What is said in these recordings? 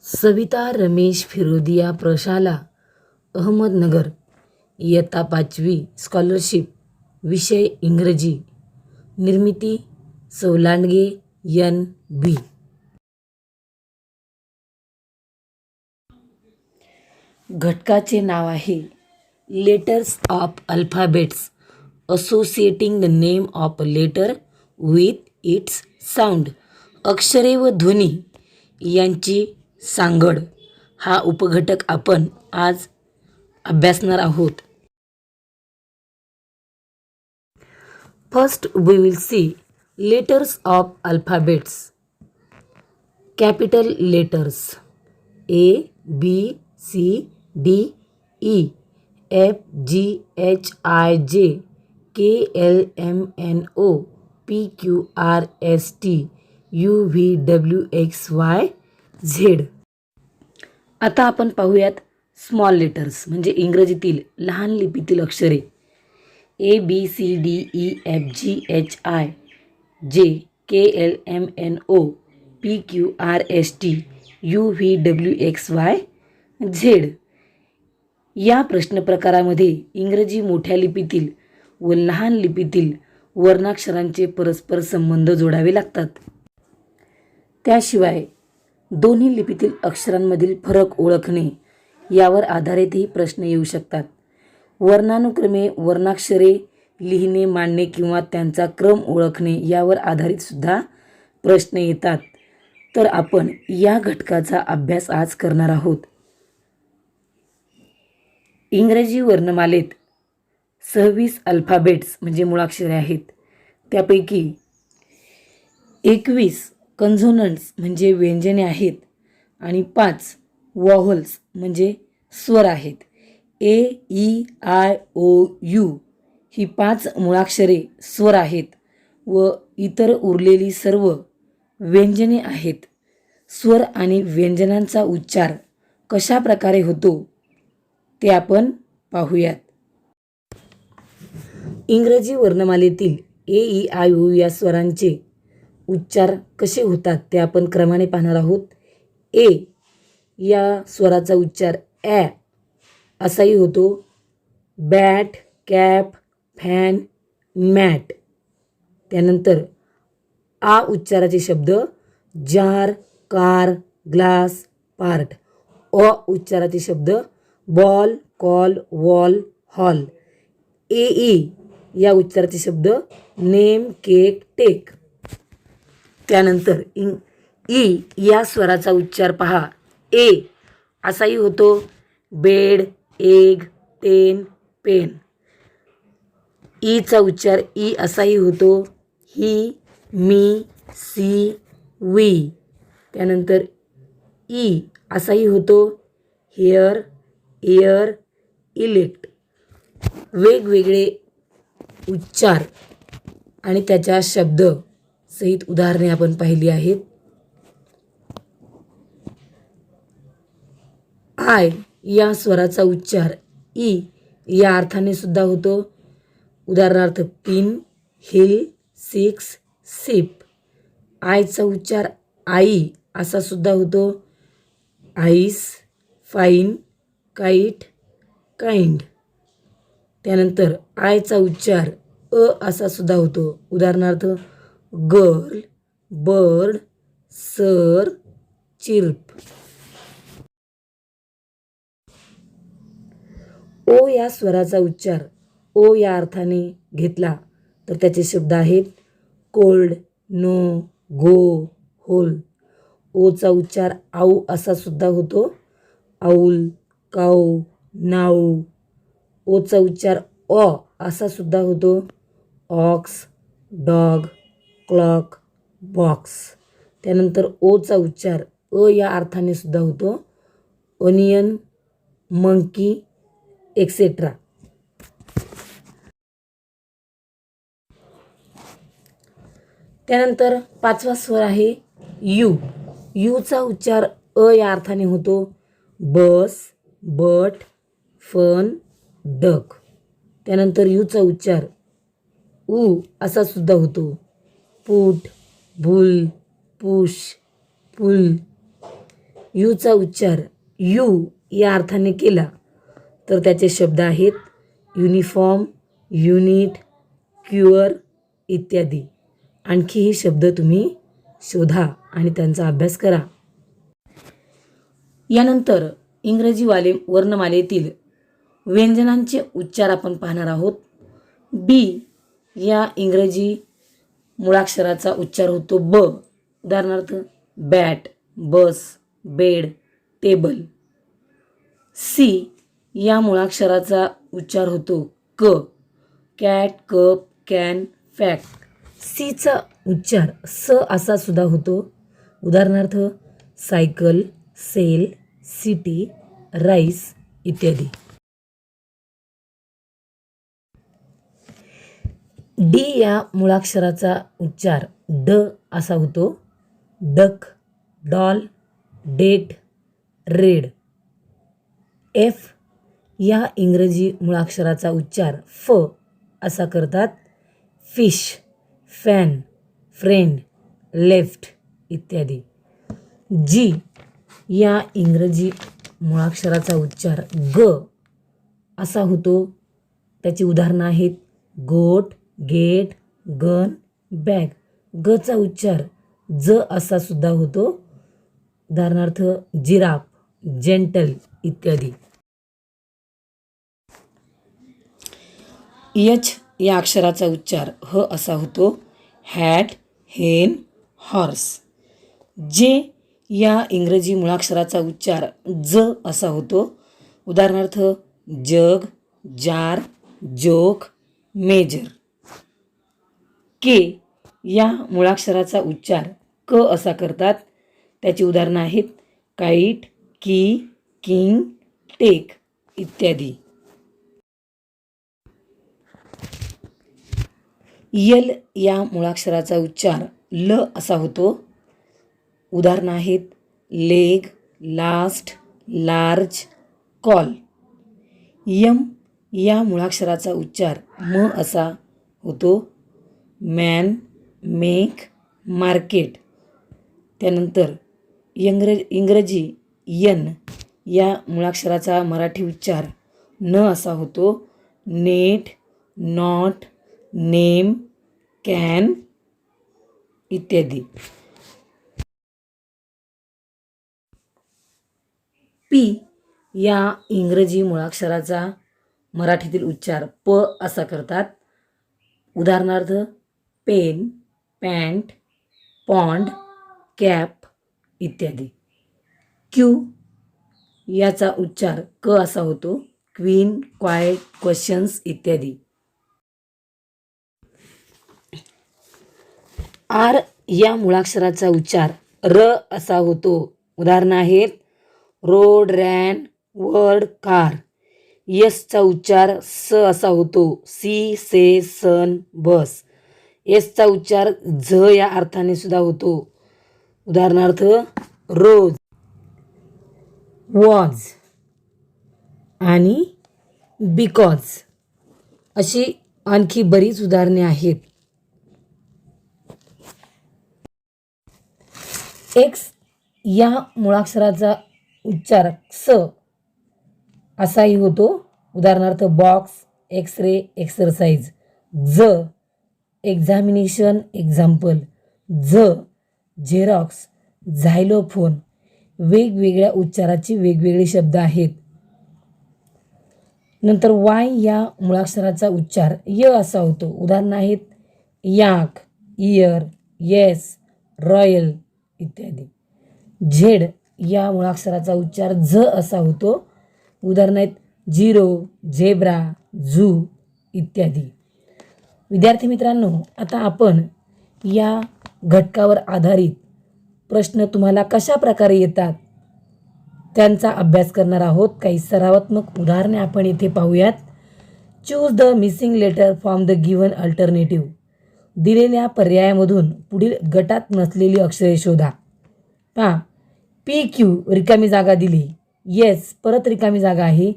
सविता रमेश फिरोदिया प्रशाला अहमदनगर इयत्ता 5वी स्कॉलरशिप विषय इंग्रजी निर्मिती सौलांडगे NB। घटकाचे नाव आहे letters of alphabets associating the name of a letter with its sound. अक्षरे व ध्वनी यांची सांगड हा उपघटक आपण आज अभ्यासणार आहोत। First we will see letters of alphabets. Capital letters ABCDEFGHIJKLMNOPQRSTUVWXYZ। आता आपण पाहूयात स्मॉल लेटर्स म्हणजे इंग्रजीतील लहान लिपीतील अक्षरे ABCDEFGHIJKLMNOPQRSTUVWXYZ। या प्रश्न प्रकारामध्ये इंग्रजी मोठ्या लिपीतील व लहान लिपीतील वर्णाक्षरांचे परस्पर संबंध जोडावे लागतात। त्याशिवाय दोन्ही लिपीतील अक्षरांमधील फरक ओळखणे यावर आधारितही प्रश्न येऊ शकतात। वर्णानुक्रमे वर्णाक्षरे लिहिणे मांडणे किंवा त्यांचा क्रम ओळखणे यावर आधारित सुद्धा प्रश्न येतात। तर आपण या घटकाचा अभ्यास आज करणार आहोत। इंग्रजी वर्णमालेत 26 अल्फाबेट्स म्हणजे मुळाक्षरे आहेत। त्यापैकी 21 कन्झोनंट्स म्हणजे व्यंजने आहेत आणि 5 वॉव्हल्स म्हणजे स्वर आहेत। AEIOU ही 5 मुळाक्षरे स्वर आहेत व इतर उरलेली सर्व व्यंजने आहेत। स्वर आणि व्यंजनांचा उच्चार कशा प्रकारे होतो ते आपण पाहूयात। इंग्रजी वर्णमालेतील AEIOU या स्वरांचे उच्चार कसे होतात ते आपण क्रमाने पाहणार आहोत। ए या स्वराचा उच्चार ॲ असाही होतो। Bat, cap, fan, mat. त्यानंतर आ उच्चाराचे शब्द जार, कार, ग्लास, पार्ट। अ उच्चाराचे शब्द ball, call, wall, hall. AE या उच्चाराचे शब्द नेम, केक, टेक। त्यानंतर ई या स्वराचा उच्चार पहा ए असाही होतो। Bed, egg, pen, pen. ईचा उच्चार ई असाही होतो। He, me, see, we. त्यानंतर ई असाही होतो। Hair, air, elect. वेगवेगळे उच्चार आणि त्याच्या शब्द सहित उदाहरणे आपण पाहिली आहेत। आय या स्वराचा उच्चार ई या अर्थाने सुद्धा होतो। उदाहरणार्थ पिन, हिल, सिक्स, सिप। आयचा उच्चार आई असा सुद्धा होतो। Ice, fine, kite, kind. त्यानंतर आयचा उच्चार असा सुद्धा होतो। उदाहरणार्थ गर्ल, बर्ड, सर, चिर्प। ओ या स्वराचा उच्चार ओ या अर्थाने घेतला तर त्याचे शब्द आहेत कोल्ड, नो, गो, होल। ओचा उच्चार आऊ असा सुद्धा होतो। आऊल, काऊ, नाऊ। ओचा उच्चार अ असा सुद्धा होतो। Ox, dog, clock, box. त्यानंतर ओचा उच्चार अ या अर्थाने सुद्धा होतो। Onion, monkey, etcetera. त्यानंतर 5वा स्वर आहे यू। यूचा उच्चार अ या अर्थाने होतो। बस, बट, फन, डक। त्यानंतर यूचा उच्चार ऊ असा सुद्धा होतो। पुट, भूल, पुश, पुल। यूचा उच्चार यू या अर्थाने केला तर त्याचे शब्द आहेत युनिफॉर्म, युनिट, क्युअर इत्यादी. आणखीही शब्द तुम्ही शोधा आणि त्यांचा अभ्यास करा. यानंतर इंग्रजी वर्णमालेतील व्यंजनांचे उच्चार आपण पाहणार आहोत. बी या इंग्रजी मुळाक्षराचा उच्चार होतो ब. उदाहरणार्थ bat, bus, bed, table. C या मुळाक्षराचा उच्चार होतो क. Cat, cup, can, fact. सीचा उच्चार स असा सुद्धा होतो. उदाहरणार्थ सायकल, सेल, सिटी, राईस इत्यादी. डी या मुळाक्षराचा उच्चार ड असा होतो. Duck, doll, date, red. F या इंग्रजी मुळाक्षराचा उच्चार फ असा करतात. फिश, फॅन, फ्रेंड, लेफ्ट इत्यादी. जी या इंग्रजी मुळाक्षराचा उच्चार ग असा होतो. त्याची उदाहरणं आहेत गोट, गेट, गन, बॅग. गचा उच्चार ज असा सुद्धा होतो. उदाहरणार्थ जिराफ, जेंटल इत्यादी. एच या अक्षराचा उच्चार ह असा होतो. हॅट, हेन, हॉर्स. जे या इंग्रजी मुळाक्षराचा उच्चार ज असा होतो. उदाहरणार्थ जग, जार, जोक, मेजर. के या मुळाक्षराचा उच्चार क असा करतात. त्याची उदाहरणं आहेत काईट, की, किंग, टेक इत्यादी. यल या मुळाक्षराचा उच्चार ल असा होतो. उदाहरणं आहेत leg, last, large, call. M या मुळाक्षराचा उच्चार म असा होतो. Man, make, market. त्यानंतर इंग्रजी यन या मुळाक्षराचा मराठी उच्चार न असा होतो. नेट, नॉट, नेम, कॅन इत्यादी. पी या इंग्रजी मुळाक्षराचा मराठीतील उच्चार प असा करतात. उदाहरणार्थ पेन, पॅन्ट, पॉन्ड, कॅप इत्यादी. क्यू याचा उच्चार क असा होतो. क्वीन, क्वाइट, क्वेश्चन्स इत्यादी. आर या मुळाक्षराचा उच्चार र असा होतो. उदाहरणं आहेत रोड, रॅन, वर्ड, कार. यसचा उच्चार स असा होतो. सी, से, सन, बस. यसचा उच्चार झ या अर्थाने सुद्धा होतो. उदाहरणार्थ रोज, वॉज आणि बिकॉज. अशी आणखी बरीच उदाहरणे आहेत. एक्स या मुळाक्षराचा उच्चार स असाही होतो. उदाहरणार्थ बॉक्स, एक्स-रे, एक्सरसाइज. झ एक्झामिनेशन, एक्झाम्पल. झ झेरॉक्स, झायलोफोन. वेगवेगळ्या उच्चाराचे वेगवेगळे शब्द आहेत. नंतर वाय या मुळाक्षराचा उच्चार य असा होतो. उदाहरणं आहेत याक, इयर, येस, रॉयल इत्यादी. झेड या मुळाक्षराचा उच्चार झ असा होतो. उदाहरणं आहेत झिरो, झेब्रा, झू इत्यादी. विद्यार्थी मित्रांनो, आता आपण या घटकावर आधारित प्रश्न तुम्हाला कशा प्रकारे येतात त्यांचा अभ्यास करणार आहोत. काही सरावात्मक उदाहरणे आपण इथे पाहूयात. Choose the missing letter from the given alternative. दिलेल्या पर्यायामधून पुढील गटात नसलेली अक्षरे शोधा. पहा, पी क्यू रिकामी जागा दिली. येस परत रिकामी जागा आहे.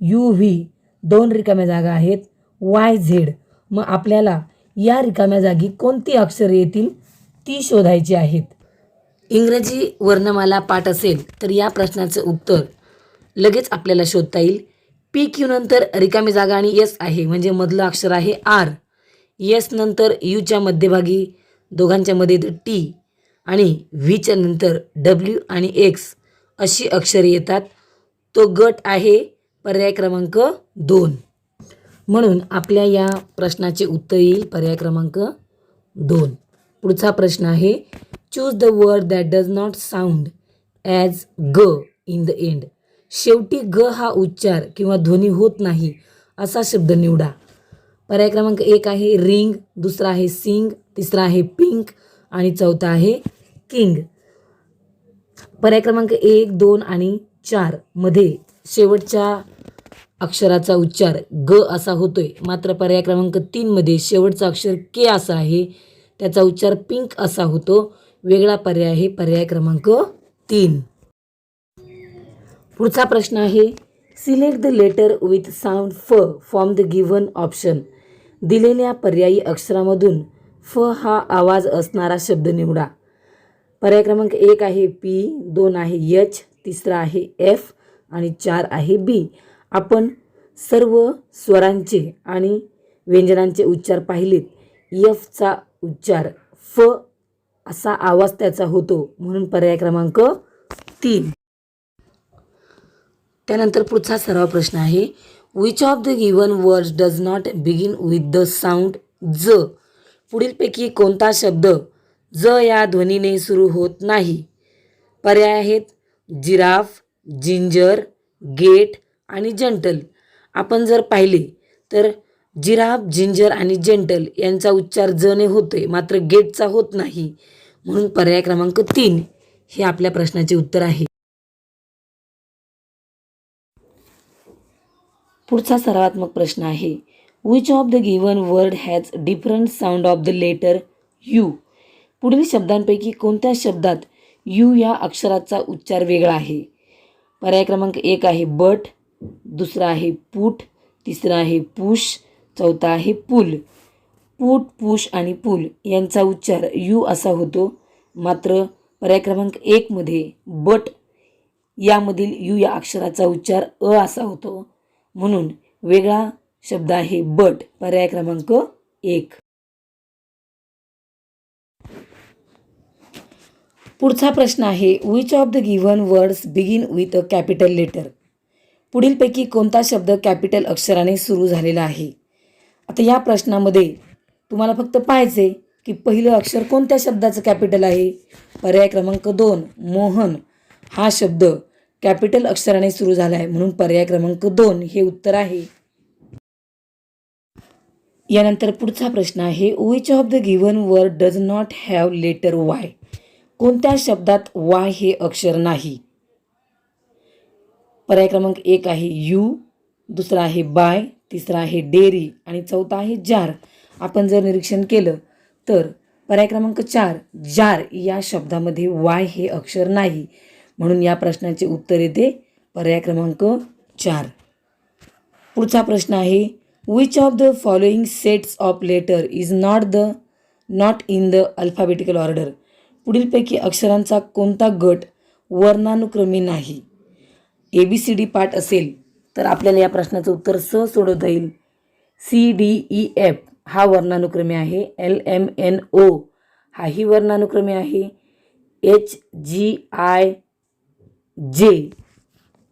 यू व्ही 2 रिकाम्या जागा आहेत. Y Z. मग आपल्याला या रिकाम्या जागी कोणती अक्षरे येतील ती शोधायची आहेत. इंग्रजी वर्णमाला पाठ असेल तर या प्रश्नाचं उत्तर लगेच आपल्याला शोधता येईल. पी क्यू नंतर रिकामी जागा आणि एस आहे, म्हणजे मधलं अक्षर आहे आर. एस नंतर यूच्या मध्यभागी दोघांच्या मध्ये टी आणि व्हीच्या नंतर डब्ल्यू आणि एक्स अशी अक्षरे येतात. तो गट आहे पर्याय क्रमांक 2. म्हणून आपल्या या प्रश्नाचे उत्तर येईल पर्याय क्रमांक 2. पुढचा प्रश्न आहे, choose the word that does not sound as ग इन द एंड. शेवटी ग हा उच्चार किंवा ध्वनी होत नाही असा शब्द निवडा. पर्याय क्रमांक 1 आहे रिंग, दुसरा आहे सिंग, तिसरा आहे पिंक आणि चौथा आहे किंग. पर्याय क्रमांक 1, 2 आणि 4 मध्ये शेवटच्या अक्षराचा उच्चार ग असा होतोय, मात्र पर्याय क्रमांक 3 मध्ये शेवटचा अक्षर के असा आहे, त्याचा उच्चार पिंक असा होतो. वेगळा पर्याय आहे पर्याय क्रमांक 3. पुढचा प्रश्न आहे, select the letter with sound फ फ्रॉम द गिव्हन ऑप्शन. दिलेल्या पर्यायी अक्षरामधून फ हा आवाज असणारा शब्द निवडा. पर्याय क्रमांक 1 आहे पी, 2 आहे एच, तिसरा आहे एफ आणि 4 आहे बी. आपण सर्व स्वरांचे आणि व्यंजनांचे उच्चार पाहिलेत. एफचा उच्चार फ असा आवाज त्याचा होतो, म्हणून पर्याय क्रमांक 3. त्यानंतर पुढचा सराव प्रश्न आहे, which of the given words does not begin with the sound ज. पुढीलपैकी कोणता शब्द ज या ध्वनीने सुरू होत नाही. पर्याय आहेत जिराफ, जिंजर, गेट आणि जंटल. आपण जर पाहिले तर जिराफ, जिंजर आणि जेंटल यांचा उच्चार जने होतोय, मात्र गेटचा होत नाही, म्हणून पर्याय क्रमांक 3 हे आपल्या प्रश्नाचे उत्तर आहे. पुढचा सरावात्मक प्रश्न आहे, which of the given word has different sound of the letter U. पुढील शब्दांपैकी कोणत्या शब्दात यू या अक्षराचा उच्चार वेगळा आहे. पर्याय क्रमांक 1 आहे बट, दुसरा आहे पुट, तिसरा आहे पुश, चौथा आहे पुल. पुट, पुश आणि पुल यांचा उच्चार यू असा होतो, मात्र पर्याय क्रमांक 1 मध्ये बट यामधील यू या अक्षराचा उच्चार अ असा होतो, म्हणून वेगळा शब्द आहे बट. पर्याय क्रमांक 1. पुढचा प्रश्न आहे, which of the given words begin with a capital letter. पुढीलपैकी कोणता शब्द कॅपिटल अक्षराने सुरू झालेला आहे. आता या प्रश्नामध्ये तुम्हाला फक्त पाहायचे की पहिलं अक्षर कोणत्या शब्दाचं कॅपिटल आहे. पर्याय क्रमांक 2 मोहन हा शब्द कॅपिटल अक्षराने सुरू झाला आहे, म्हणून पर्याय क्रमांक 2 हे उत्तर आहे. यानंतर पुढचा प्रश्न आहे, which of the given word does not have letter Y. कोणत्या शब्दात वाय हे अक्षर नाही. पर्याय क्रमांक 1 आहे यू, दुसरा आहे बाय, तिसरा आहे डेअरी आणि चौथा आहे जार. आपण जर निरीक्षण केलं तर पर्याय क्रमांक 4 जार या शब्दामध्ये वाय हे अक्षर नाही, म्हणून या प्रश्नाचे उत्तर येते पर्याय क्रमांक 4. पुढचा प्रश्न आहे, which of the following sets of letter is not in the alphabetical order. पुढीलपैकी अक्षरांचा कोणता गट वर्णानुक्रमी नाही. ABCD पाठ असेल तर आपल्याला या प्रश्नाचं उत्तर सोडवता येईल. CDEF हा वर्णानुक्रमे आहे, LMNO हाही वर्णानुक्रमे आहे, HGIJ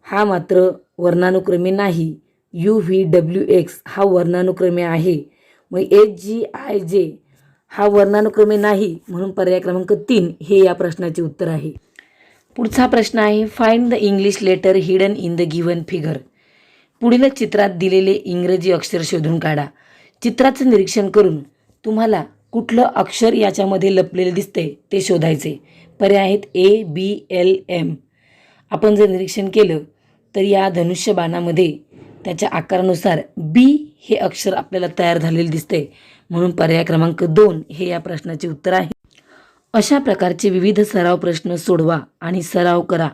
हा मात्र वर्णानुक्रमे नाही, UVWX हा वर्णानुक्रमे आहे, मग HGIJ हा वर्णानुक्रमे नाही, म्हणून पर्याय क्रमांक 3 हे या प्रश्नाचे उत्तर आहे. पुढचा प्रश्न आहे, find the English letter hidden in the given figure. पुढील चित्रात दिलेले इंग्रजी अक्षर शोधून काढा. चित्राचं निरीक्षण करून तुम्हाला कुठलं अक्षर याच्यामध्ये लपलेले दिसते ते शोधायचे. पर्याय आहेत ABLM. आपण जर निरीक्षण केलं तर या धनुष्यबाणामध्ये त्याच्या आकारानुसार B हे अक्षर आपल्याला तयार झालेले दिसते, म्हणून पर्याय क्रमांक 2 हे या प्रश्नाचे उत्तर आहे. अशा प्रकारचे विविध सराव प्रश्न सोडवा आणि सराव करा.